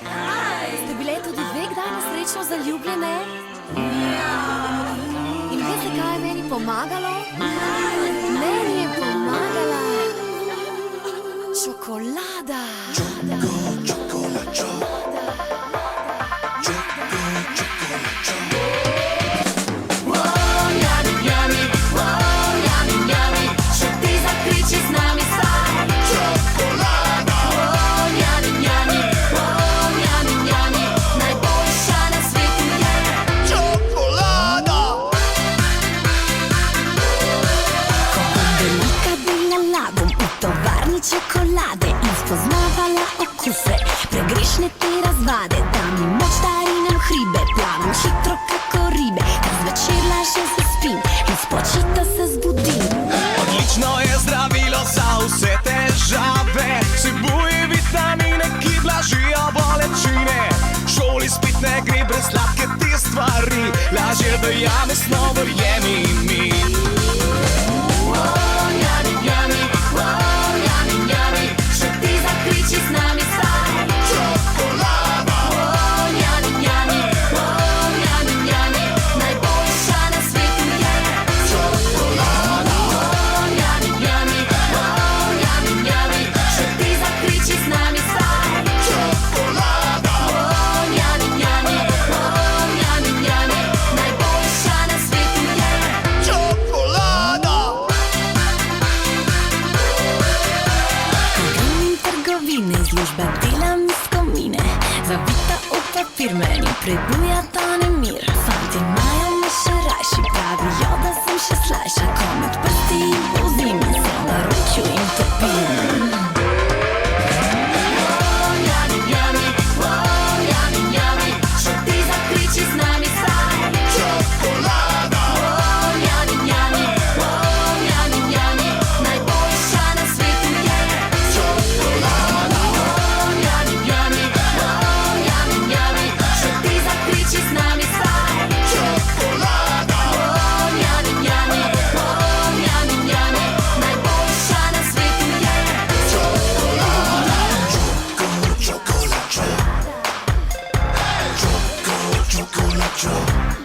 Ste bile tudi dve kdaj nesrečno zaljubljene? In veste, kaj je meni pomagalo? Meni je pomagala čokolada. Čokolade in spoznavala okuse, pregrešne te razvade, da mi moč darinem hribe, plavam hitro kako ribe, kad zvečer lažje zaspim in spočito se zbudim. Odlično je zdravilo za vse težave, vsebuje vitamine, ki blažijo bolečine. V šoli spet ne gre brez sladke te stvari, lažje dojame snov, verjemi mi. Služba dela mi skomine, zavita v papir, meni prebuja ta nemir. Fantje imajo me še rajši, pravijo, da sem še slajša, ko med prsti in povzim in se v naročju in topim. Chocolate.